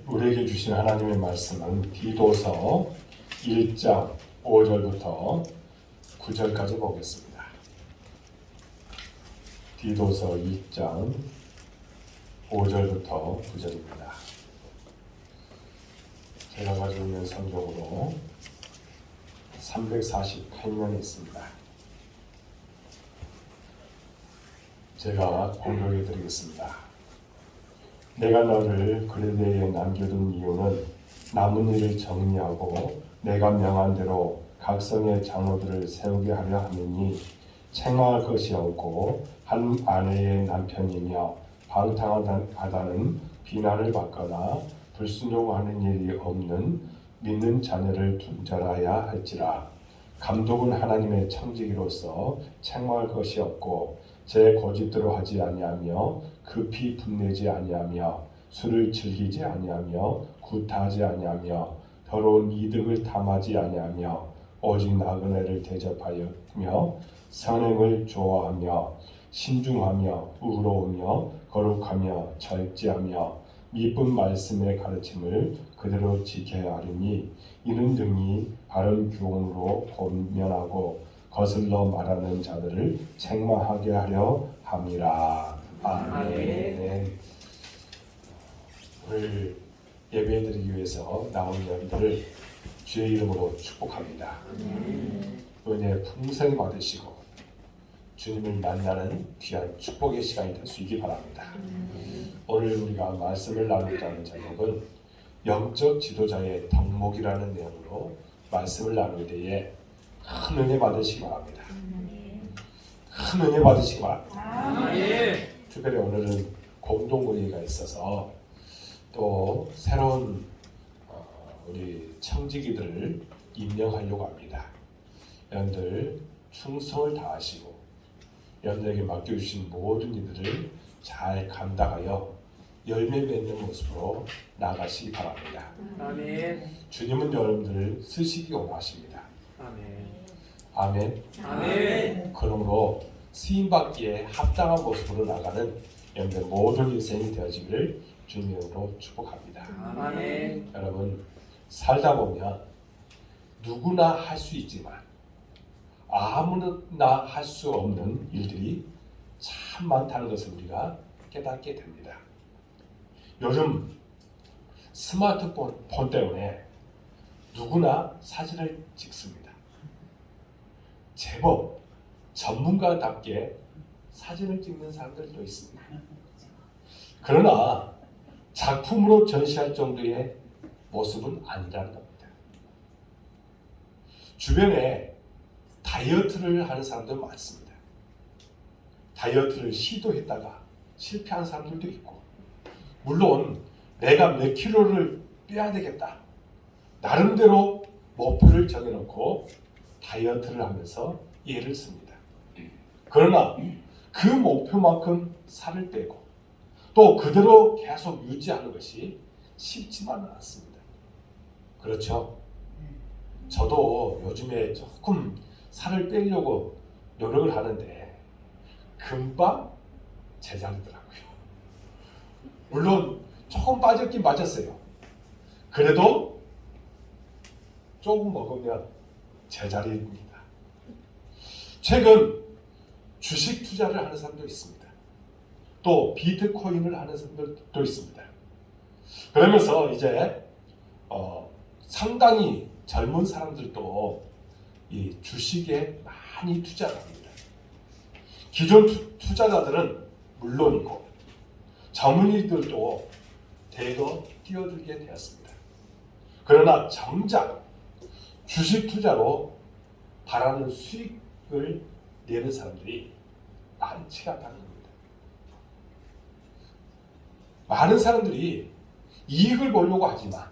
우리에게 주신 하나님의 말씀은 디도서 1장 5절부터 9절까지 보겠습니다. 디도서 2장 5절부터 9절입니다. 제가 가지고 있는 성경으로 348면이 있습니다. 제가 공독해 드리겠습니다. 내가 너를 그레데에 남겨둔 이유는 남은 일을 정리하고 내가 명한 대로 각성의 장로들을 세우게 하려 함이니 책망할 것이 없고 한 아내의 남편이며 방탕하다는 비난을 받거나 불순종하는 일이 없는 믿는 자녀를 둔 자라야 할지라. 감독은 하나님의 청지기로서 책망할 것이 없고 제 고집대로 하지 아니하며 급히 분내지 아니하며 술을 즐기지 아니하며 구타하지 아니하며 더러운 이득을 탐하지 아니하며 오직 나그네를 대접하였며 선행을 좋아하며 신중하며 의로우며 거룩하며 절제하며 미쁜 말씀의 가르침을 그대로 지켜야 하리니 이는 등이 바른 교훈으로 권면하고 거슬러 말하는 자들을 책망하게 하려 함이라. 아멘. 오늘 예배드리기 위해서 나온 여러분들을 주의 이름으로 축복합니다. 은혜 풍성히 받으시고 주님을 만나는 귀한 축복의 시간이 될 수 있기 바랍니다. 오늘 우리가 말씀을 나누자는 제목은 영적 지도자의 덕목이라는 내용으로 말씀을 나눌 때에 큰 은혜 받으시기 바랍니다. 큰 은혜 받으시기 바랍니다. 특별히 오늘은 공동모의가 있어서 또 새로운 우리 청지기들을 임명하려고 합니다. 여러분들 충성을 다하시고 여러분들에게 맡겨주신 모든 일들을 잘 감당하여 열매 맺는 모습으로 나가시기 바랍니다. 아멘. 주님은 여러분들을 쓰시기 원하십니다. 아멘. 아멘. 아멘. 그러므로 쓰임받기에 합당한 모습으로 나가는 여러분들 모든 인생이 되어지기를 주님으로 축복합니다. 아멘. 여러분 살다 보면 누구나 할 수 있지만 아무나 할 수 없는 일들이 참 많다는 것을 우리가 깨닫게 됩니다. 요즘 스마트폰 때문에 누구나 사진을 찍습니다. 제법 전문가답게 사진을 찍는 사람들도 있습니다. 그러나 작품으로 전시할 정도의 모습은 아니라는 겁니다. 주변에 다이어트를 하는 사람들 많습니다. 다이어트를 시도했다가 실패한 사람들도 있고, 물론 내가 몇 킬로를 빼야 되겠다 나름대로 목표를 정해놓고 다이어트를 하면서 애를 씁니다. 그러나 그 목표만큼 살을 빼고 또 그대로 계속 유지하는 것이 쉽지만은 않습니다. 그렇죠? 저도 요즘에 조금 살을 빼려고 노력을 하는데 금방 제자리더라고요. 물론 조금 빠졌긴 빠졌어요. 그래도 조금 먹으면 제자리입니다. 최근 주식 투자를 하는 사람도 있습니다. 또 비트코인을 하는 사람들도 있습니다. 그러면서 이제 상당히 젊은 사람들도 이 주식에 많이 투자를 합니다. 기존 투자자들은 물론이고 전문인들도 대거 뛰어들게 되었습니다. 그러나 정작 주식 투자로 바라는 수익을 내는 사람들이 많지 않다는 겁니다. 많은 사람들이 이익을 보려고 하지만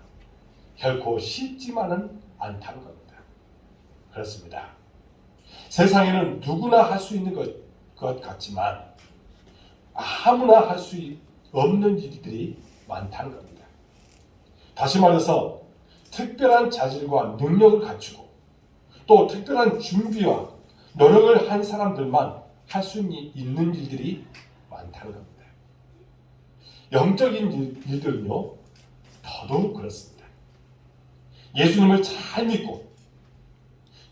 결코 쉽지만은 않다는 겁니다. 그렇습니다. 세상에는 누구나 할 수 있는 것 같지만 아무나 할 수 없는 일들이 많다는 겁니다. 다시 말해서 특별한 자질과 능력을 갖추고 또 특별한 준비와 노력을 한 사람들만 할 수 있는 일들이 많다는 겁니다. 영적인 일들은요 더 더더욱 그렇습니다. 예수님을 잘 믿고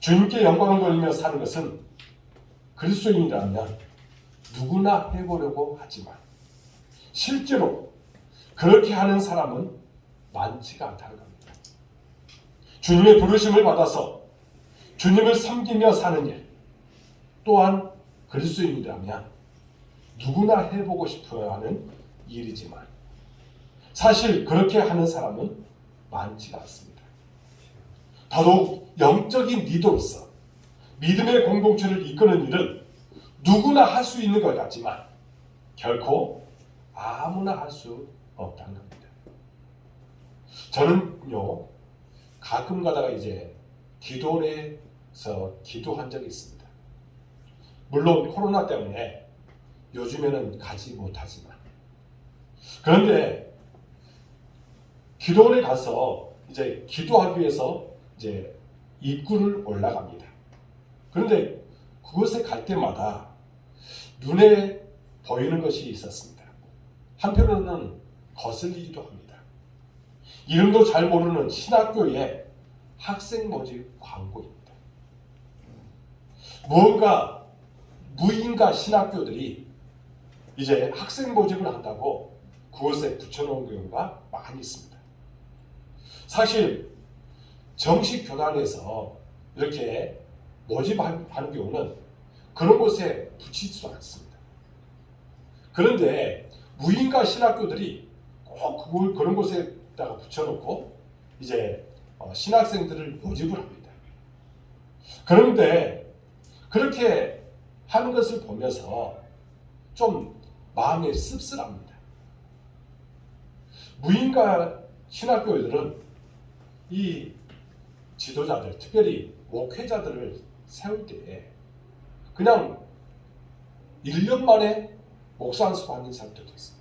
주님께 영광을 돌리며 사는 것은 그리스도인이라면 누구나 해보려고 하지만 실제로 그렇게 하는 사람은 많지가 않다는 겁니다. 주님의 부르심을 받아서 주님을 섬기며 사는 일 또한 그리스도인이라면 누구나 해보고 싶어야 하는 일이지만 사실 그렇게 하는 사람은 많지가 않습니다. 더더욱 영적인 리더로서 믿음의 공동체를 이끄는 일은 누구나 할 수 있는 것 같지만 결코 아무나 할 수 없다는 겁니다. 저는요 가끔 가다가 이제 기도원에서 기도한 적이 있습니다. 물론 코로나 때문에 요즘에는 가지 못하지만 그런데 기도원에 가서 이제 기도하기 위해서 이제 입구를 올라갑니다. 그런데 그곳에 갈 때마다 눈에 보이는 것이 있었습니다. 한편으로는 거슬리기도 합니다. 이름도 잘 모르는 신학교의 학생 모집 광고입니다. 무언가 무인가 신학교들이 이제 학생 모집을 한다고 그곳에 붙여놓은 경우가 많이 있습니다. 사실 정식 교단에서 이렇게 모집하는 경우는 그런 곳에 붙이지도 않습니다. 그런데 무인가 신학교들이 꼭 그런 곳에다가 붙여놓고 이제 신학생들을 모집을 합니다. 그런데 그렇게 하는 것을 보면서 좀 마음이 씁쓸합니다. 무인가 신학교들은 이 지도자들, 특별히 목회자들을 세울 때 그냥 1년 만에 목사 안수받는 사람들도 있어요.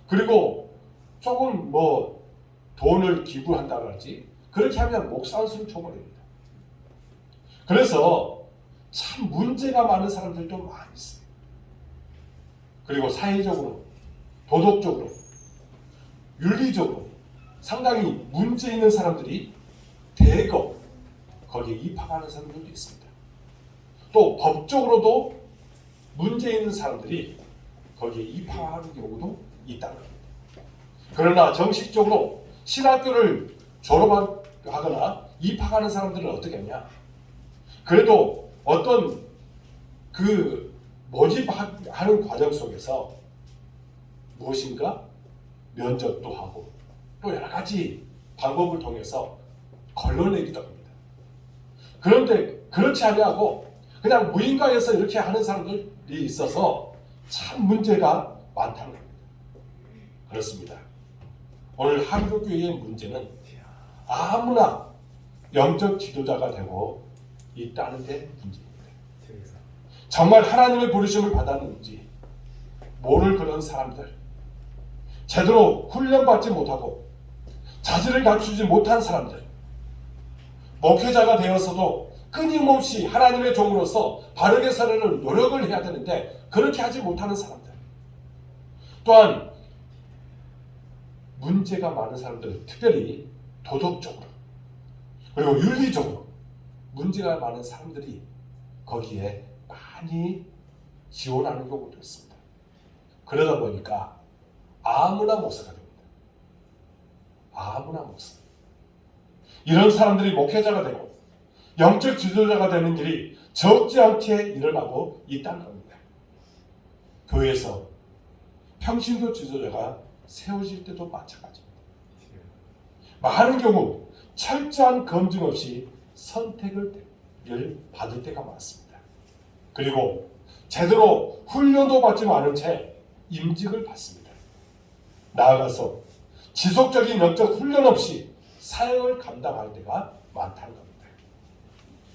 그리고 조금 돈을 기부한다든지 그렇게 하면 목사 안수를 줘버립니다. 그래서 참 문제가 많은 사람들도 많이 있어요. 그리고 사회적으로, 도덕적으로, 윤리적으로 상당히 문제 있는 사람들이 대거 거기에 입학하는 사람들도 있습니다. 또 법적으로도 문제 있는 사람들이 거기에 입학하는 경우도 있다는 겁니다. 그러나 정식적으로 신학교를 졸업하거나 입학하는 사람들은 어떻게 하냐? 그래도 어떤 그 모집하는 과정 속에서 무엇인가 면접도 하고 또 여러 가지 방법을 통해서 걸러내기도 합니다. 그런데 그렇지 아니하고 그냥 무인가에서 이렇게 하는 사람들이 있어서 참 문제가 많다는 겁니다. 그렇습니다. 오늘 한국교회의 문제는 아무나 영적 지도자가 되고 있다는 데 문제입니다. 정말 하나님의 부르심을 받았는지 모를 그런 사람들, 제대로 훈련받지 못하고 자질을 갖추지 못한 사람들, 목회자가 되어서도 끊임없이 하나님의 종으로서 바르게 살려는 노력을 해야 되는데 그렇게 하지 못하는 사람들, 또한 문제가 많은 사람들, 특별히 도덕적으로 그리고 윤리적으로 문제가 많은 사람들이 거기에 많이 지원하는 경우도 있습니다. 그러다 보니까 아무나 목사가 됩니다. 아무나 목사. 이런 사람들이 목회자가 되고 영적 지도자가 되는 일이 적지 않게 일어나고 있다는 겁니다. 교회에서 평신도 지도자가 세워질 때도 마찬가지입니다. 많은 경우 철저한 검증 없이 선택을 받을 때가 많습니다. 그리고 제대로 훈련도 받지 않은 채 임직을 받습니다. 나아가서 지속적인 영적 훈련 없이 사역을 감당할 때가 많다는 겁니다.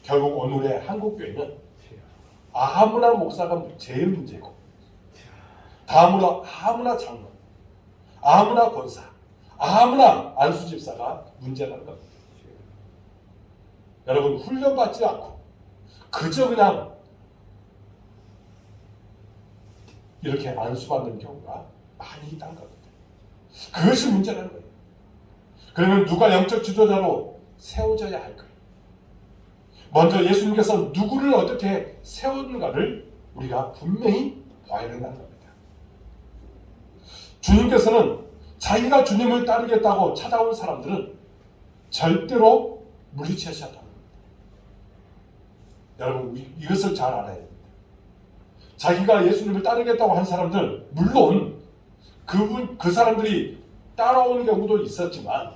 결국 오늘의 한국교회는 아무나 목사가 제일 문제고 다음으로 아무나 장로, 아무나 권사, 아무나 안수집사가 문제라는 겁니다. 여러분 훈련받지 않고 그저 그냥 이렇게 안수받는 경우가 많이 있다는 겁니다. 그것이 문제라는 거예요. 그러면 누가 영적 지도자로 세워져야 할까요? 먼저 예수님께서 누구를 어떻게 세웠는가를 우리가 분명히 봐야 된다는 겁니다. 주님께서는 자기가 주님을 따르겠다고 찾아온 사람들은 절대로 물리치셨다는 겁니다. 여러분 이것을 잘 알아야 됩니다. 자기가 예수님을 따르겠다고 한 사람들, 물론 그 사람들이 따라오는 경우도 있었지만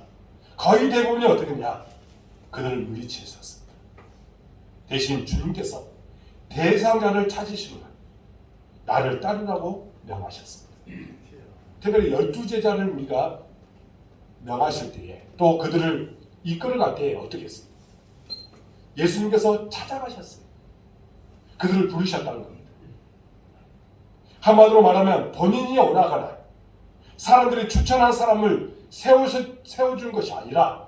거의 대부분이 어떻게냐, 그들을 물리치셨습니다. 대신 주님께서 대상자를 찾으시고 나를 따르라고 명하셨습니다. 특별히 12제자를 우리가 명하실 때에 또 그들을 이끌어갈 때에 어떻게 했습니까? 예수님께서 찾아가셨어요. 그들을 부르셨다는 겁니다. 한마디로 말하면 본인이 오나가나 사람들이 추천한 사람을 세워준 것이 아니라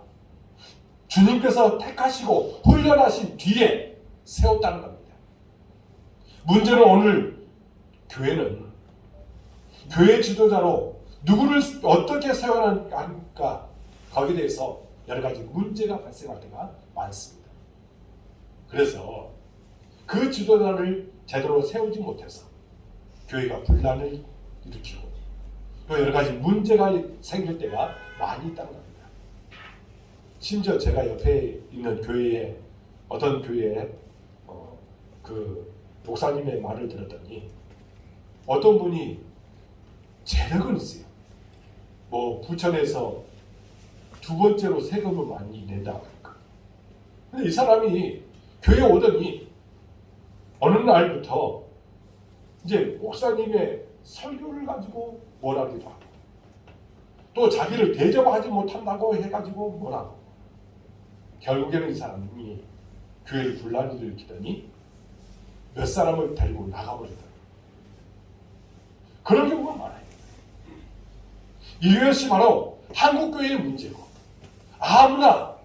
주님께서 택하시고 훈련하신 뒤에 세웠다는 겁니다. 문제는 오늘 교회는 교회 지도자로 누구를 어떻게 세워야 할까, 거기에 대해서 여러 가지 문제가 발생할 때가 많습니다. 그래서 그 지도자를 제대로 세우지 못해서 교회가 분란을 일으키고 또 여러 가지 문제가 생길 때가 많이 있다는 겁니다. 심지어 제가 옆에 있는 교회에 어떤 교회에 그 목사님의 말을 들었더니 어떤 분이 재력은 있어요. 뭐 부천에서 두 번째로 세금을 많이 낸다고 할까. 근데 이 사람이 교회 오더니 어느 날부터 이제 목사님의 설교를 가지고 뭐라기도 하고 또 자기를 대접하지 못한다고 해가지고 뭐라고, 결국에는 이 사람이 교회를 분란을 일으키더니 몇 사람을 데리고 나가버리더라고요. 그런 경우가 많아요. 이것이 바로 한국교회의 문제고 아무나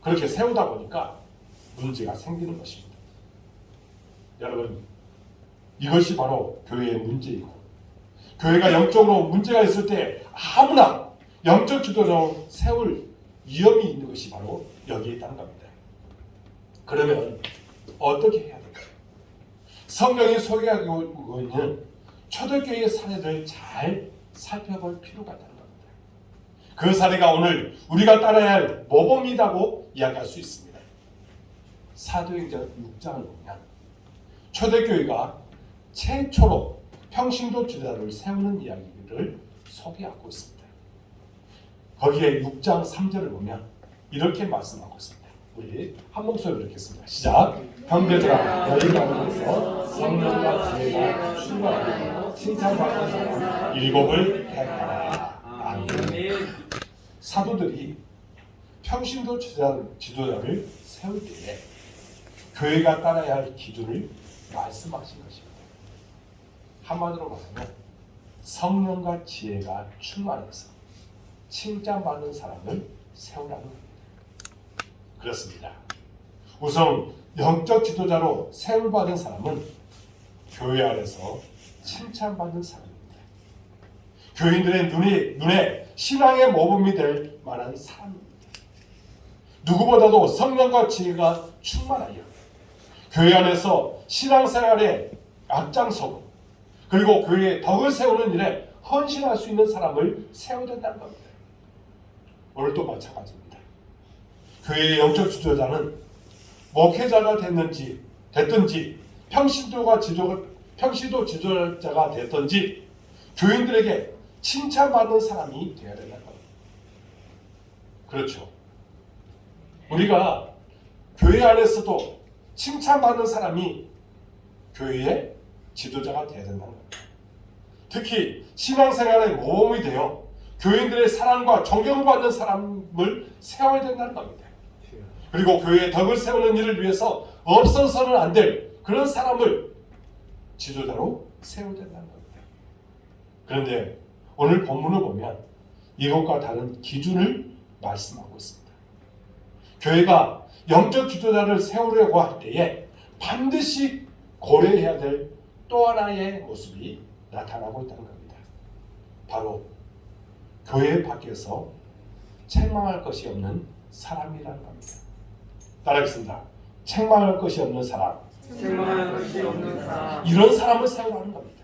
그렇게 세우다 보니까 문제가 생기는 것입니다. 여러분, 이것이 바로 교회의 문제이고 교회가 영적으로 문제가 있을 때 아무나 영적 지도자로 세울 위험이 있는 것이 바로 여기에 있다는 겁니다. 그러면 어떻게 해야 될까요? 성경이 소개하고 있는 초대교회의 사례들을 잘 살펴볼 필요가 있다는 겁니다. 그 사례가 오늘 우리가 따라야 할 모범이라고 이야기할 수 있습니다. 사도행전 6장을 보면 초대교회가 최초로 평신도 지도자를 세우는 이야기를 소개하고 있습니다. 거기에 6장 3절을 보면 이렇게 말씀하고 있습니다. 우리 한 목소리로 읽겠습니다. 시작. 형제들아, 너희 가운데서 성령과 지혜가 충만하여 칭찬받는 사람 7을 택하라. 아멘. 사도들이 평신도 지도자를 세울 때에 교회가 따라야 할 기준을 말씀하신 것입니다. 한마디로 말하면 성령과 지혜가 충만해서 칭찬받는 사람을 세우라는 겁니다. 그렇습니다. 우선 영적 지도자로 세움받은 사람은 교회 안에서 칭찬받는 사람입니다. 교인들의 눈에 신앙의 모범이 될 만한 사람입니다. 누구보다도 성령과 지혜가 충만하여 교회 안에서 신앙생활에 앞장서고 그리고 교회의 덕을 세우는 일에 헌신할 수 있는 사람을 세워야 된다는 겁니다. 오늘도 마찬가지입니다. 교회의 영적 지도자는 목회자가 됐든지 평신도 지도자가 됐든지 교인들에게 칭찬받는 사람이 되어야 된다는 겁니다. 그렇죠. 우리가 교회 안에서도 칭찬받는 사람이 교회의 지도자가 되어야 된다는 겁니다. 특히 신앙생활의 모범이 되어 교인들의 사랑과 존경받는 사람을 세워야 된다는 겁니다. 그리고 교회의 덕을 세우는 일을 위해서 없어서는 안 될 그런 사람을 지도자로 세워야 된다는 겁니다. 그런데 오늘 본문을 보면 이것과 다른 기준을 말씀하고 있습니다. 교회가 영적 지도자를 세우려고 할 때에 반드시 고려해야 될 또 하나의 모습이 나타나고 있다는 겁니다. 바로 교회 밖에서 책망할 것이 없는 사람이라는 겁니다. 따라하겠습니다. 책망할 것이 없는 사람. 책망할 것이 없는 사람. 이런 사람을 세우라는 겁니다.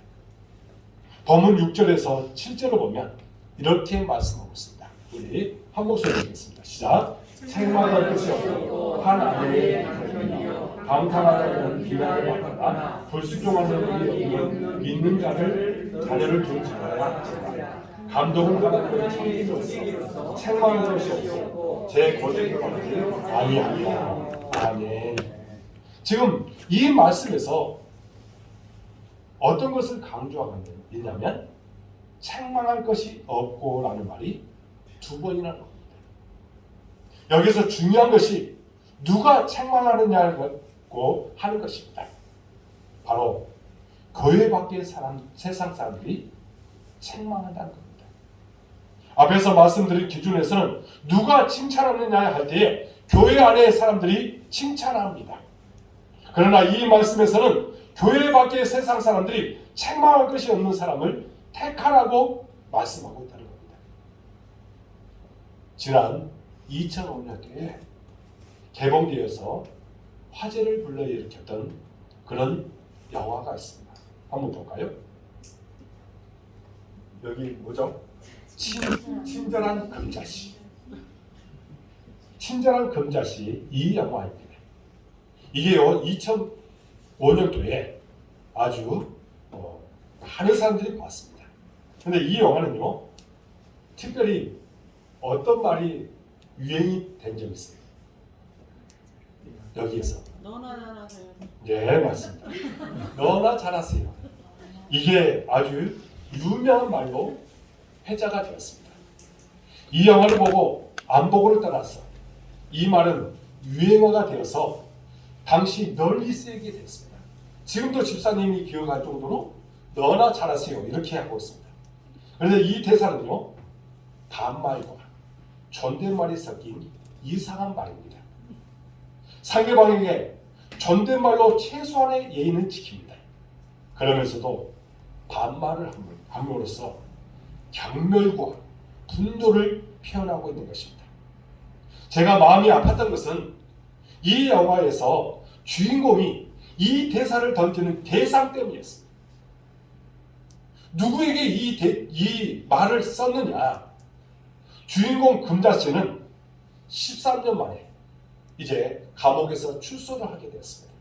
본문 6절에서 7절을 보면 이렇게 말씀하고 있습니다. 우리 한 목소리 읽겠습니다. 시작. 책망할 것이 없고 한 아내의 남편이여 방탕하다는 비난을 받거나 불순종하는 일이 없는 믿는 자녀를 둔 자라야 감동을 받는 청지로서 책망할 것이 없고 제 고집을 받지 아니하리라. 아멘. 지금 이 말씀에서 어떤 것을 강조하고 있냐면 책망할 것이 없고라는 말이 두 번이나 나옵니다. 여기서 중요한 것이 누가 책망하느냐고 하는 것입니다. 바로 교회 밖의 세상 사람들이 책망한다는 겁니다. 앞에서 말씀드린 기준에서는 누가 칭찬하느냐 할 때에 교회 안의 사람들이 칭찬합니다. 그러나 이 말씀에서는 교회 밖의 세상 사람들이 책망할 것이 없는 사람을 택하라고 말씀하고 있다는 겁니다. 지난 2005년도에 개봉되어서 화제를 불러일으켰던 그런 영화가 있습니다. 한번 볼까요? 여기 뭐죠? 친절한 금자씨. 친절한 금자씨 이 영화입니다. 이게요 2005년도에 아주 많은 사람들이 봤습니다. 근데 이 영화는요 특별히 어떤 말이 유행이 된 적이 있어요. 여기에서 너나 잘하세요. 네 맞습니다. 너나 잘하세요. 이게 아주 유명한 말로 회자가 되었습니다. 이 영화를 보고 안 보고를 떠나서 이 말은 유행어가 되어서 당시 널리 쓰이게 됐습니다. 지금도 집사님이 기억할 정도로 너나 잘하세요 이렇게 하고 있습니다. 그런데 이 대사는요 반말과 존댓말이 섞인 이상한 말입니다. 상대방에게 존댓말로 최소한의 예의는 지킵니다. 그러면서도 반말을 함으로써 경멸과 분노를 표현하고 있는 것입니다. 제가 마음이 아팠던 것은 이 영화에서 주인공이 이 대사를 던지는 대상 때문이었습니다. 누구에게 이 말을 썼느냐? 주인공 금자씨는 13년 만에 이제 감옥에서 출소를 하게 되었습니다.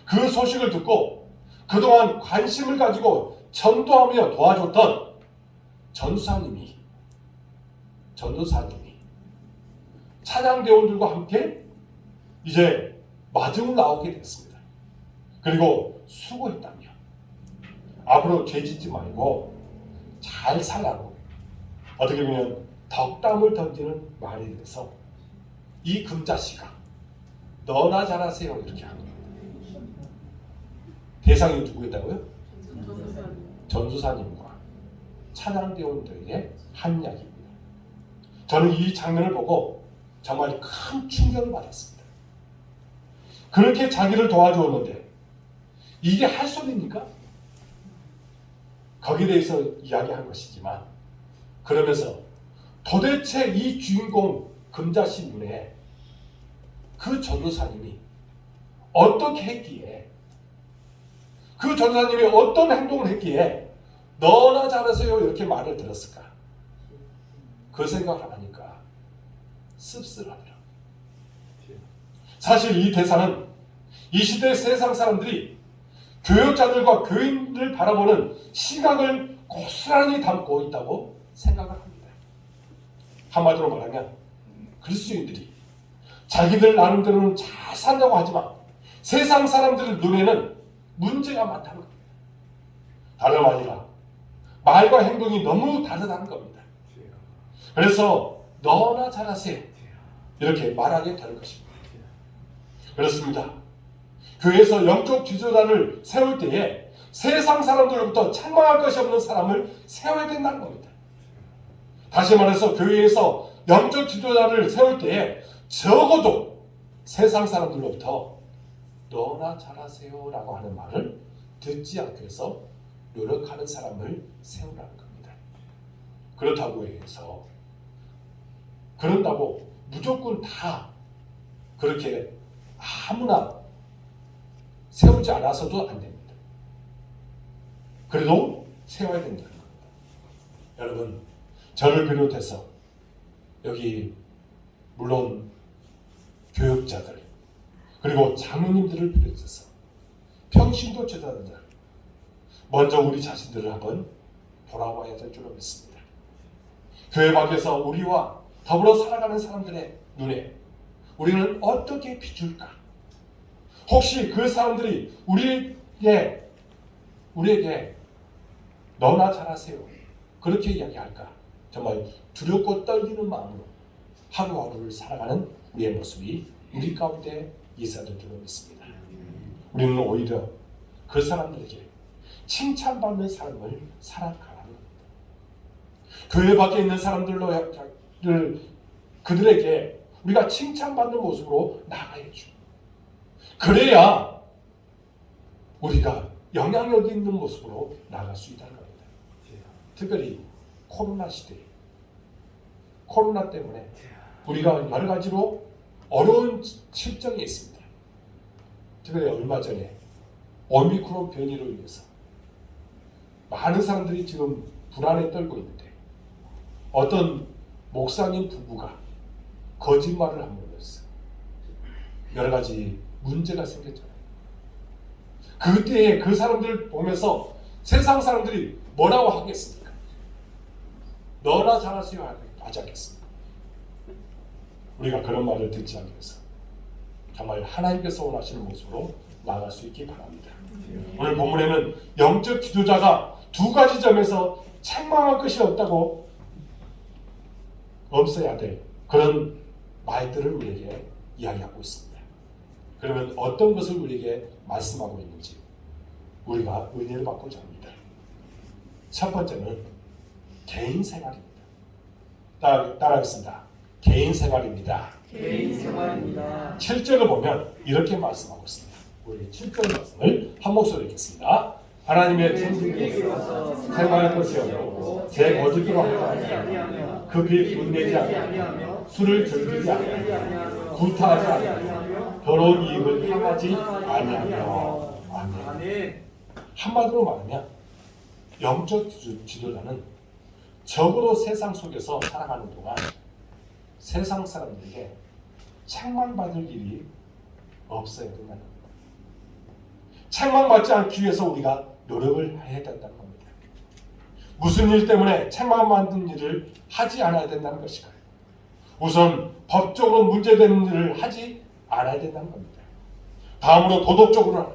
그 소식을 듣고 그동안 관심을 가지고 전도하며 도와줬던 전도사님이 찬양대원들과 함께 이제 마중을 나오게 됐습니다. 그리고 수고했다며 앞으로 죄짓지 말고 잘 살라고 어떻게 보면 덕담을 던지는 말이 돼서 이 금자씨가 너나 잘하세요 이렇게 한 겁니다. 대상이 누구였다고요? 전도사님과 찬양대원들에게 한 이야기입니다. 저는 이 장면을 보고 정말 큰 충격을 받았습니다. 그렇게 자기를 도와주었는데 이게 할 소리입니까? 거기에 대해서 이야기한 것이지만 그러면서 도대체 이 주인공 금자씨 눈에 그 전도사님이 어떻게 했기에 그 전도사님이 어떤 행동을 했기에 너나 잘하세요 이렇게 말을 들었을까? 그 생각을 하니까 씁쓸하더라. 사실 이 대사는 이 시대 세상 사람들이 교역자들과 교인을 바라보는 시각을 고스란히 담고 있다고 생각을 합니다. 한마디로 말하면 그리스도인들이 자기들 나름대로는 잘 산다고 하지만 세상 사람들 눈에는 문제가 많다는 겁니다. 다름 아니라 말과 행동이 너무 다르다는 겁니다. 그래서 너나 잘하세요 이렇게 말하게 되는 것입니다. 그렇습니다. 교회에서 영적 지도자를 세울 때에 세상 사람들로부터 책망할 것이 없는 사람을 세워야 된다는 겁니다. 다시 말해서 교회에서 영적 지도자를 세울 때에 적어도 세상 사람들로부터 너나 잘하세요 라고 하는 말을 듣지 않기 위해서 노력하는 사람을 세우라는 겁니다. 그렇다고 해서 그런다고 무조건 다 그렇게 아무나 세우지 않아서도 안 됩니다. 그래도 세워야 된다는 겁니다. 여러분, 저를 비롯해서 여기 물론 교육자들 그리고 장로님들을 비롯해서 평신도 제자들 먼저 우리 자신들을 한번 돌아봐야 될 줄로 믿습니다. 교회 밖에서 우리와 더불어 살아가는 사람들의 눈에 우리는 어떻게 비출까? 혹시 그 사람들이 우리에게 너나 잘하세요 그렇게 이야기할까? 정말 두렵고 떨리는 마음으로 하루하루를 살아가는 우리의 모습이 우리 가운데 있어야 될 줄로 믿습니다. 우리는 오히려 그 사람들에게 칭찬받는 삶을 살아가라는 겁니다. 교회 밖에 있는 그들에게 우리가 칭찬받는 모습으로 나가야죠. 그래야 우리가 영향력 있는 모습으로 나갈 수 있다는 겁니다. 특별히 코로나 시대에 코로나 때문에 우리가 여러 가지로 어려운 실정이 있습니다. 특별히 얼마 전에 오미크론 변이로 인해서 많은 사람들이 지금 불안에 떨고 있는데 어떤 목사님 부부가 거짓말을 함으로 해서 여러 가지 문제가 생겼잖아요. 그때에 그 사람들을 보면서 세상 사람들이 뭐라고 하겠습니까? 너나 잘하세요 하지 않겠습니까? 우리가 그런 말을 듣지 않기 위해서 정말 하나님께서 원하시는 모습으로 나아갈 수 있기 바랍니다. 오늘 본문에는 영적 지도자가 두 가지 점에서 책망할 것이 없어야 될 그런 말들을 우리에게 이야기하고 있습니다. 그러면 어떤 것을 우리에게 말씀하고 있는지 우리가 은혜를 받고자 합니다. 첫 번째는 개인 생활입니다. 따라하겠습니다. 개인 생활입니다. 개인 생활입니다. 7절을 보면 이렇게 말씀하고 있습니다. 우리 7절 말씀을 한 목소리로 읽겠습니다. 하나님의 천국에서 생활할 것이 없고 제 거짓으로 하지 아니하며 급히 분내지 아니하며 술을 즐기지 아니하며 구타하지 아니하며 더러운 이익을 향하지 아니하며. 아멘. 한마디로 말하면 영적 지도자는 적어도 세상 속에서 살아가는 동안 세상 사람들에게 책망받을 일이 없어야 된다는 겁니다. 책망받지 않기 위해서 우리가 노력을 해야 된다는 겁니다. 무슨 일 때문에 책망받는 일을 하지 않아야 된다는 것일까요? 우선 법적으로 문제되는 일을 하지 않아야 된다는 겁니다. 다음으로 도덕적으로나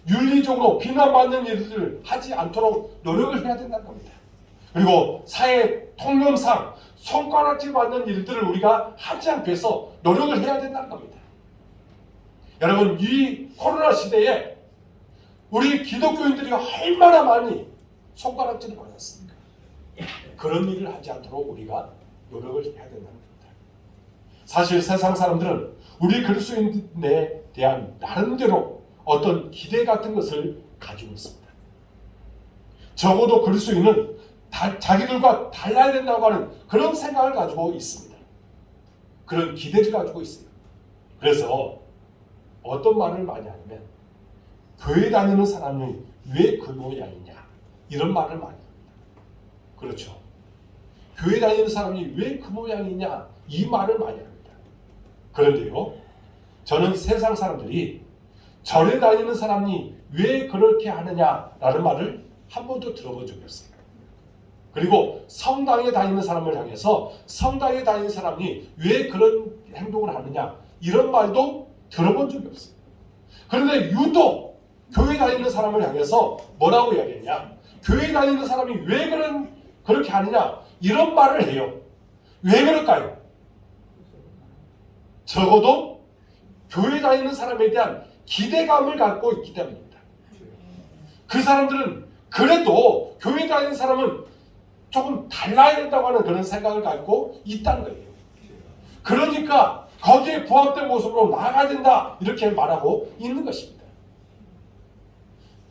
윤리적으로 비난받는 일들을 하지 않도록 노력을 해야 된다는 겁니다. 그리고 사회 통념상 손가락질 받는 일들을 우리가 하지 않기 위해서 노력을 해야 된다는 겁니다. 여러분, 이 코로나 시대에 우리 기독교인들이 얼마나 많이 손가락질을 받았습니까? 그런 일을 하지 않도록 우리가 노력을 해야 된다는 겁니다. 사실 세상 사람들은 우리 그리스도인에 대한 나름대로 어떤 기대 같은 것을 가지고 있습니다. 적어도 그리스도인은 자기들과 달라야 된다고 하는 그런 생각을 가지고 있습니다. 그런 기대를 가지고 있어요. 그래서 어떤 말을 많이 하냐면 교회 다니는 사람이 왜 그 모양이냐 이런 말을 많이 합니다. 그렇죠. 교회 다니는 사람이 왜 그 모양이냐 이 말을 많이 합니다. 그런데요, 저는 세상 사람들이 절에 다니는 사람이 왜 그렇게 하느냐라는 말을 한 번도 들어본 적이 없어요. 그리고 성당에 다니는 사람을 향해서 성당에 다니는 사람이 왜 그런 행동을 하느냐 이런 말도 들어본 적이 없어요. 그런데 유독 교회 다니는 사람을 향해서 뭐라고 이야기했냐, 교회 다니는 사람이 왜 그렇게 하느냐 이런 말을 해요. 왜 그럴까요? 적어도 교회 다니는 사람에 대한 기대감을 갖고 있기 때문입니다. 그 사람들은 그래도 교회 다니는 사람은 조금 달라야 된다고 하는 그런 생각을 갖고 있다는 거예요. 그러니까 거기에 부합된 모습으로 나아가야 된다 이렇게 말하고 있는 것입니다.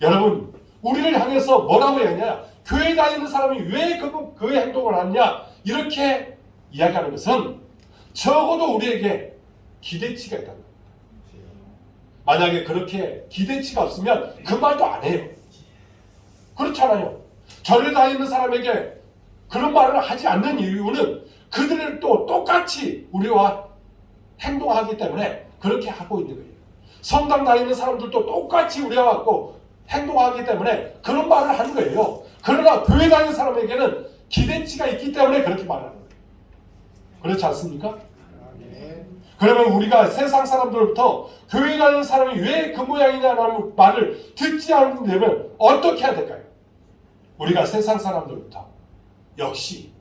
여러분, 우리를 향해서 뭐라고 얘기하냐, 교회 다니는 사람이 왜 그 행동을 하느냐 이렇게 이야기하는 것은 적어도 우리에게 기대치가 있다는 겁니다. 만약에 그렇게 기대치가 없으면 그 말도 안 해요. 그렇잖아요. 절에 다니는 사람에게 그런 말을 하지 않는 이유는 그들을 또 똑같이 우리와 행동하기 때문에 그렇게 하고 있는 거예요. 성당 다니는 사람들도 똑같이 우리와 같고 행동하기 때문에 그런 말을 하는 거예요. 그러나 교회 다니는 사람에게는 기대치가 있기 때문에 그렇게 말하는 거예요. 그렇지 않습니까? 그러면 우리가 세상 사람들로부터 교회 다니는 사람이 왜 그 모양이냐는 말을 듣지 않으려면 어떻게 해야 될까요? 우리가 세상 사람들로부터 역시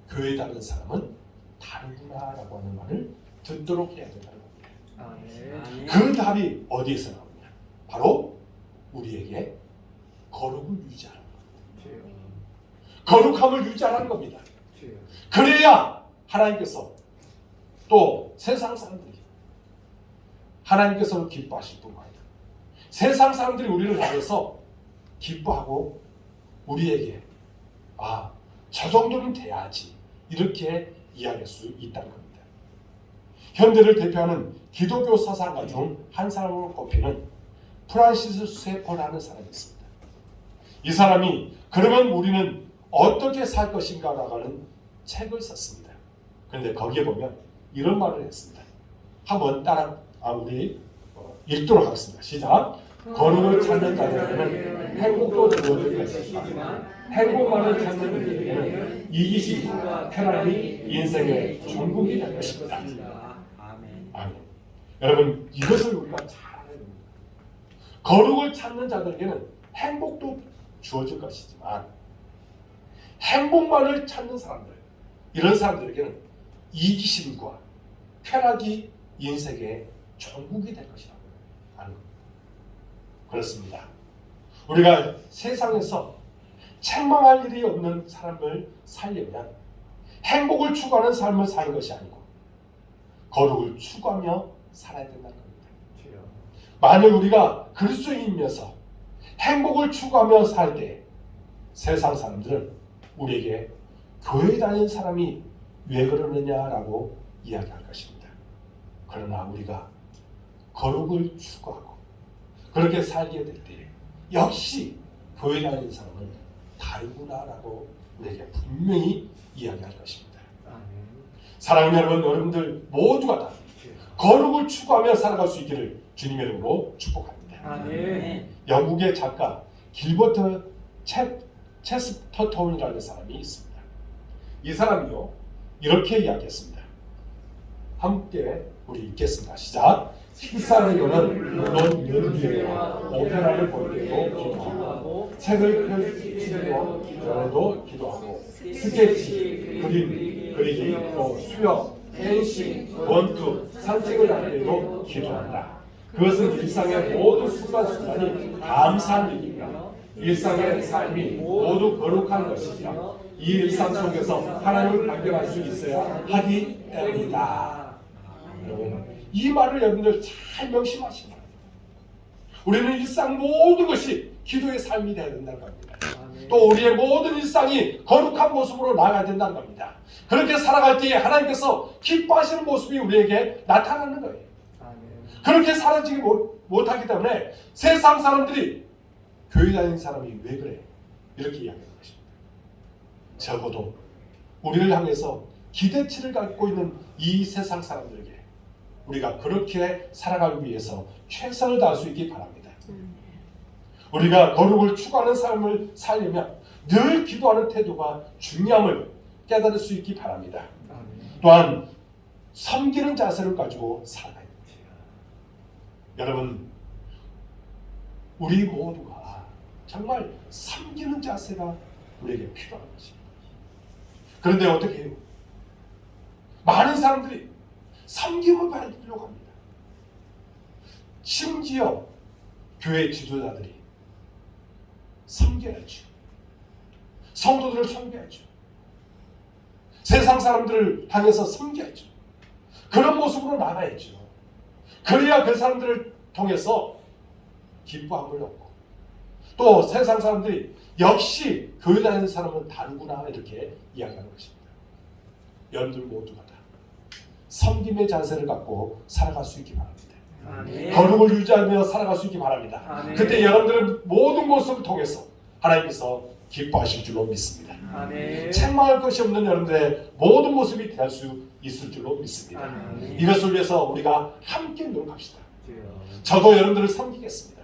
교회 다니는 사람은 다르구나라고 하는 말을 듣도록 해야 된다는 겁니다. 그 답이 어디에서 나오느냐? 바로 우리에게 거룩을 유지하는 겁니다. 거룩함을 유지하는 겁니다. 그래야 하나님께서 또 세상 사람들이 하나님께서 기뻐하실 뿐만 아니라 세상 사람들이 우리를 향해서 기뻐하고 우리에게 저 정도는 돼야지 이렇게 이야기할 수 있다는 겁니다. 현대를 대표하는 기독교 사상가 중 한 사람으로 꼽히는 프란시스 쇠퍼라는 사람이 있습니다. 이 사람이 그러면 우리는 어떻게 살 것인가 라고 하는 책을 썼습니다. 그런데 거기에 보면 이런 말을 했습니다. 한번 우리 읽도록 하겠습니다. 시작. 거룩을 찾는 자들에게는 행복도 주어질 것이지만 행복만을 찾는 이들에게는 이기심과 쾌락이 인생의 전국이 될 것입니다. 아멘. 여러분 이것을 우리가 잘 알아야 됩니다. 거룩을 찾는 자들에게는 행복도 주어질 것이지만 행복만을 찾는 사람들, 이런 사람들에게는 이기심과 쾌락이 인생의 전국이 될 것이라고 하는 겁니다. 그렇습니다. 우리가 세상에서 책망할 일이 없는 삶을 살려면 행복을 추구하는 삶을 사는 것이 아니고 거룩을 추구하며 살아야 된다는 겁니다. 만약 우리가 그리스도인이면서 행복을 추구하며 살 때 세상 사람들은 우리에게 교회 다니는 사람이 왜 그러느냐라고 이야기할 것입니다. 그러나 우리가 거룩을 추구하고 그렇게 살게 될 때 역시 교회 다니는 사람은 다르구나라고 우리에게 분명히 이야기할 것입니다. 사랑하는 여러분들 모두가 다 거룩을 추구하며 살아갈 수 있기를 주님의 이름으로 축복합니다. 영국의 작가 길버트 체스터톤이라는 사람이 있습니다. 이 사람이요 이렇게 이야기했습니다. 함께 우리 읽겠습니다. 시작. 식사를 여는 물론 연주회와 오페라를 볼 때도 기도하고 책을 펼칠 때도 기도하고 스케치, 그림 그리기, 또 수영, 펜싱, 원투, 산책을 할 때도 기도한다. 그것은 일상의 모든 순간순간이 감사한 일이며 일상의 삶이 모두 거룩한 것이며 이 일상 속에서 하나님을 발견할 수 있어야 하기 때문이다. 여러분 이 말을 여러분들 잘 명심하시기 바랍니다. 우리는 일상 모든 것이 기도의 삶이 되어야 된다는 겁니다. 또 우리의 모든 일상이 거룩한 모습으로 나아가야 된다는 겁니다. 그렇게 살아갈 때에 하나님께서 기뻐하시는 모습이 우리에게 나타나는 거예요. 그렇게 살아지지 못하기 때문에 세상 사람들이 교회 다니는 사람이 왜 그래? 이렇게 이야기하는 것입니다. 적어도 우리를 향해서 기대치를 갖고 있는 이 세상 사람들에게 우리가 그렇게 살아가기 위해서 최선을 다할 수 있기 바랍니다. 우리가 거룩을 추구하는 삶을 살려면 늘 기도하는 태도가 중요함을 깨달을 수 있기 바랍니다. 또한 섬기는 자세를 가지고 살아가야 됩니다. 여러분 우리 모두가 정말 섬기는 자세가 우리에게 필요한 것입니다. 그런데 어떻게 해요? 많은 사람들이 섬김을 받으려고 합니다. 심지어 교회 지도자들이 섬겨야죠. 성도들을 섬겨야죠. 세상 사람들을 향해서 섬겨야죠. 그런 모습으로 나가야죠. 그래야 그 사람들을 통해서 기뻐함을 얻고 또 세상 사람들이 역시 교회 다니는 사람은 다르구나 이렇게 이야기하는 것입니다. 여러분들 모두가 다 섬김의 자세를 갖고 살아갈 수 있기 바랍니다. 아멘. 거룩을 유지하며 살아갈 수 있기 바랍니다. 아멘. 그때 여러분들은 모든 것을 통해서 하나님께서 기뻐하실 줄로 믿습니다. 아멘. 책망할 것이 없는 여러분들의 모든 모습이 될 수 있을 줄로 믿습니다. 아멘. 이것을 위해서 우리가 함께 노력합시다. 저도 여러분들을 섬기겠습니다.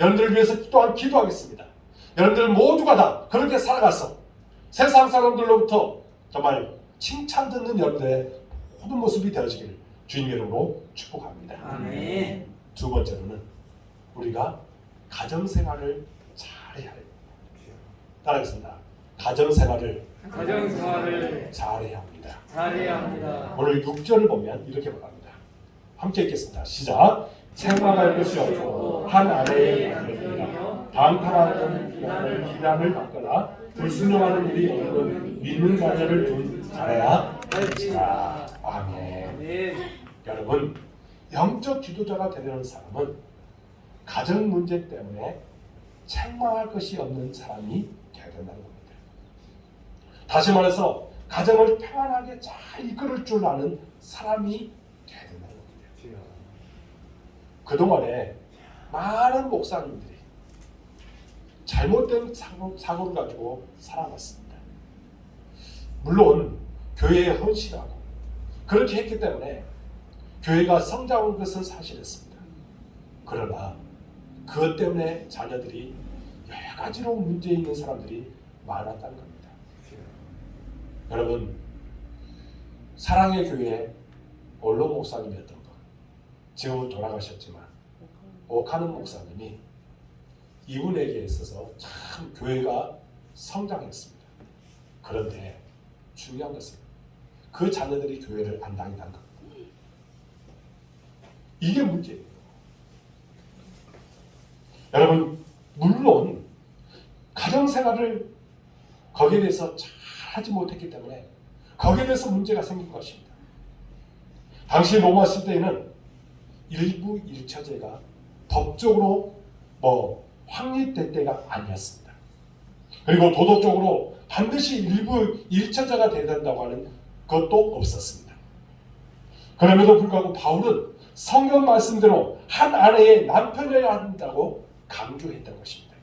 여러분들을 위해서 또한 기도하겠습니다. 여러분들 모두가 다 그렇게 살아가서 세상 사람들로부터 정말 칭찬 듣는 여러분들의 모든 모습이 되어지기를 주님 이름으로 축복합니다. 아멘. 두 번째로는 우리가 가정생활을 잘해야 합니다. 따라하겠습니다. 가정생활을 가정생활을 잘해야 합니다. 잘해야 합니다. 오늘 6절을 보면 이렇게 말합니다. 함께 읽겠습니다. 시작. 책망할 것이 없고 한 아내의 남편이나 방탕하는 비난을 받거나 불순종하는 우리 어른은 믿는 자녀를 둔 잘해야 할지라. 아멘. 아멘. 여러분, 영적 지도자가 되려는 사람은 가정 문제 때문에 책망할 것이 없는 사람이 되어야 된다는 겁니다. 다시 말해서 가정을 평안하게 잘 이끌을 줄 아는 사람이 되어야 된다는 겁니다. 그동안에 많은 목사님들이 잘못된 사고를 가지고 살아왔습니다. 물론 교회에 헌신하고 그렇게 했기 때문에 교회가 성장한 것은 사실했습니다. 그러나 그것 때문에 자녀들이 여러 가지로 문제 있는 사람들이 많았다는 겁니다. 여러분, 사랑의 교회 원로 목사님이었던 분, 지금은 돌아가셨지만 오카는 목사님이 이분에게 있어서 참 교회가 성장했습니다. 그런데 중요한 것은 그 자녀들이 교회를 안 다닌다는 겁니다. 이게 문제예요. 여러분, 물론 가정생활을 거기에 대해서 잘 하지 못했기 때문에 거기에 대해서 문제가 생긴 것입니다. 당시 로마 시대에는 일부 일처제가 법적으로 확립될 때가 아니었습니다. 그리고 도덕적으로 반드시 일부 일처자가 되어야 된다고 하는 것도 없었습니다. 그럼에도 불구하고 바울은 성경 말씀대로 한 아내의 남편이어야 한다고 강조했던 것입니다.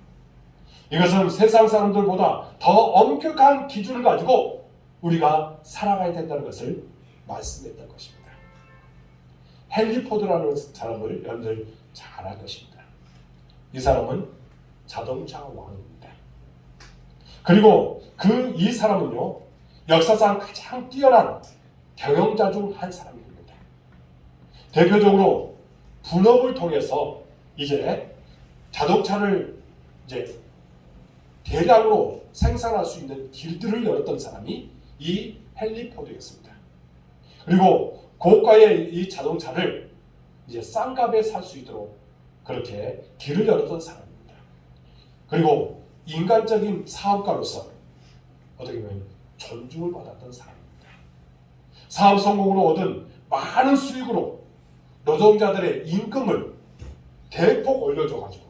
이것은 세상 사람들보다 더 엄격한 기준을 가지고 우리가 살아가야 된다는 것을 말씀했던 것입니다. 헨리 포드라는 사람을 여러분들 잘 알 것입니다. 이 사람은 자동차 왕입니다. 그리고 이 사람은요, 역사상 가장 뛰어난 경영자 중 한 사람입니다. 대표적으로 분업을 통해서 이제 자동차를 이제 대량으로 생산할 수 있는 길들을 열었던 사람이 이 헨리 포드였습니다. 그리고 고가의 이 자동차를 이제 싼 값에 살 수 있도록 그렇게 길을 열었던 사람입니다. 그리고 인간적인 사업가로서 어떻게 보면 존중을 받았던 사람입니다. 사업 성공으로 얻은 많은 수익으로 노동자들의 임금을 대폭 올려줘가지고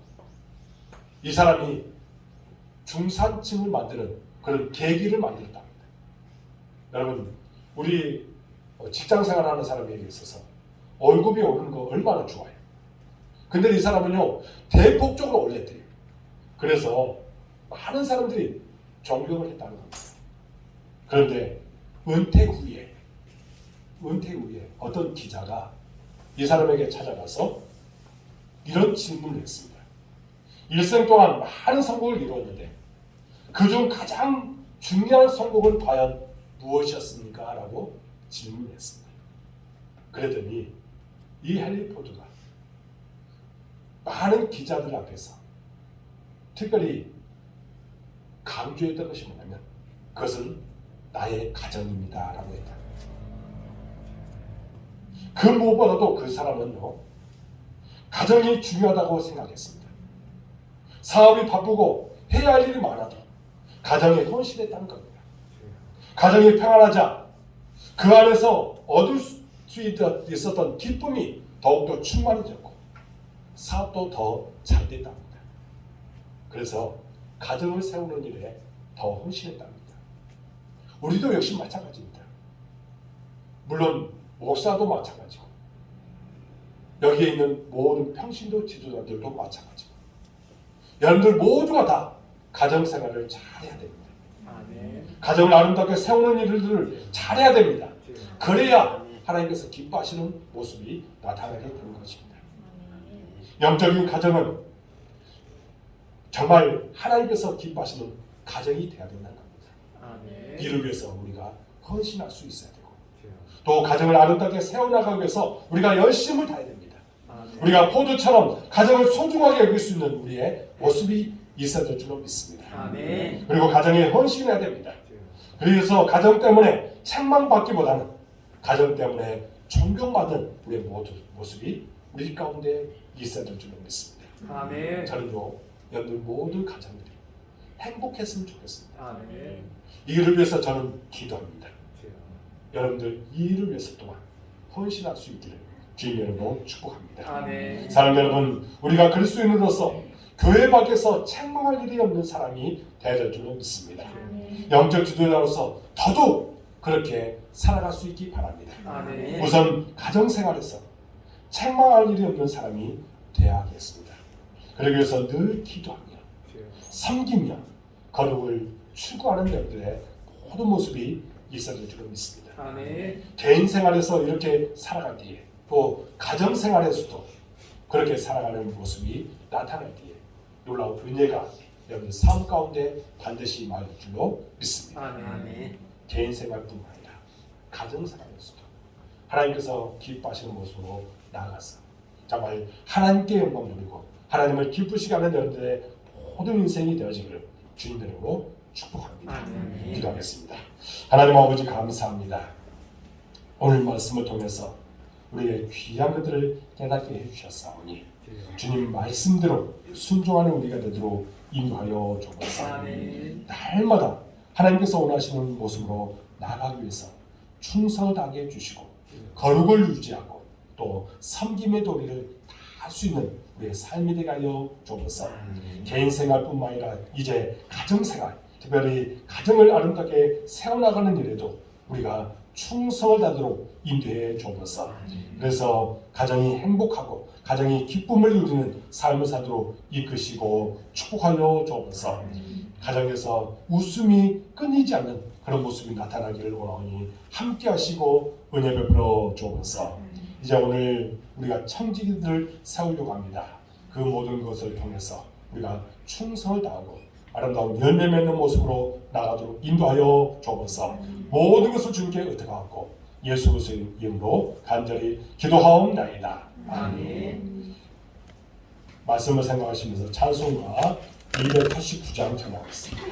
이 사람이 중산층을 만드는 그런 계기를 만들었답니다. 여러분, 우리 직장생활하는 사람에게 있어서 월급이 오르는 거 얼마나 좋아요. 근데 이 사람은요, 대폭적으로 올렸대요. 그래서 많은 사람들이 존경을 했다는 겁니다. 그런데 은퇴 후에 어떤 기자가 이 사람에게 찾아가서 이런 질문을 했습니다. 일생 동안 많은 성공을 이루었는데 그중 가장 중요한 성공은 과연 무엇이었습니까? 라고 질문했습니다. 그랬더니 이 헨리 포드가 많은 기자들 앞에서 특별히 강조했던 것이 뭐냐면 그것은 나의 가정입니다 라고 했다. 그 무엇보다도 그 사람은요, 가정이 중요하다고 생각했습니다. 사업이 바쁘고 해야 할 일이 많아도 가정에 헌신했다는 겁니다. 가정이 평안하자 그 안에서 얻을 수 있었던 기쁨이 더욱더 충만해졌고 사업도 더 잘 됐답니다. 그래서 가정을 세우는 일에 더 헌신했답니다. 우리도 역시 마찬가지입니다. 물론 목사도 마찬가지고 여기에 있는 모든 평신도 지도자들도 마찬가지고 여러분들 모두가 다 가정생활을 잘해야 됩니다. 아멘. 가정을 아름답게 세우는 일들을 잘해야 됩니다. 그래야 하나님께서 기뻐하시는 모습이 나타나게 되는 것입니다. 영적인 가정은 정말 하나님께서 기뻐하시는 가정이 되어야 된다는 겁니다. 아멘. 이를 위해서 우리가 헌신할 수 있어야 되고 또 가정을 아름답게 세워나가기 위해서 우리가 열심을 다해야 됩니다. 아멘. 우리가 포도처럼 가정을 소중하게 여길 수 있는 우리의 모습이 있어야 될 줄로 믿습니다. 아멘. 그리고 가정에 헌신해야 됩니다. 그래서 가정 때문에 책망받기보다는 가정 때문에 존경받는 우리의 모습이 우리 가운데 있어야 될 줄로 믿습니다. 아멘. 저는요, 여러분들 모든 가정들이 행복했으면 좋겠습니다. 아멘. 이 일을 위해서 저는 기도합니다. 여러분들 이 일을 위해서 또한 헌신할 수 있기를 주님 여러분 축복합니다. 아멘. 사랑 여러분, 우리가 그리스도인으로서 교회 밖에서 책망할 일이 없는 사람이 되어야 될 줄로 믿습니다. 영적 지도자로서 더더욱 그렇게 살아갈 수 있기 바랍니다. 아멘. 우선 가정생활에서 책망할 일이 없는 사람이 되어야겠습니다. 그러기 위해서 늘 기도하며 섬기며 거룩을 추구하는 여러분들의 모든 모습이 있어야 될 줄로 믿습니다. 아멘. 개인 생활에서 이렇게 살아갈 때에 또 가정 생활에서도 그렇게 살아가는 모습이 나타날 때에 놀라운 은혜가 여러분 삶 가운데 반드시 임할 줄로 믿습니다. 아멘. 개인 생활뿐만 아니라 가정 생활에서도 하나님께서 기뻐하시는 모습으로 나아가서 정말 하나님께 영광 돌리고 하나님을 기쁘시게 하는 여러분들의 모든 인생이 되어지기를 주님 이름으로 축복합니다. 아멘. 기도하겠습니다. 하나님 아버지 감사합니다. 오늘 말씀을 통해서 우리의 귀한 것들을 깨닫게 해주셨사오니 주님 말씀대로 순종하는 우리가 되도록 인도하여 주옵소서. 아멘. 날마다 하나님께서 원하시는 모습으로 나아가기 위해서 충성을 다하게 해주시고 거룩을 유지하고 또 섬김의 도리를 다 할 수 있는 우리의 삶이 되게 하여 주옵소서. 개인 생활뿐만 아니라 이제 가정 생활, 특별히 가정을 아름답게 세워나가는 일에도 우리가 충성을 다하도록 인도해 주옵소서. 그래서 가정이 행복하고 가정이 기쁨을 누리는 삶을 사도록 이끄시고 축복하여 주옵소서. 가정에서 웃음이 끊이지 않는 그런 모습이 나타나기를 원하오니 함께 하시고 은혜 베풀어 주옵소서. 이제 오늘 우리가 청지기들을 세우려고 합니다. 그 모든 것을 통해서 우리가 충성을 다하고 아름다운 열매 맺는 모습으로 나가도록 인도하여 주옵소서. 모든 것을 주님께 의탁하고 예수 그리스도의 이름으로 간절히 기도하옵나이다. 아멘. 말씀을 생각하시면서 찬송가 289장 전하겠습니다.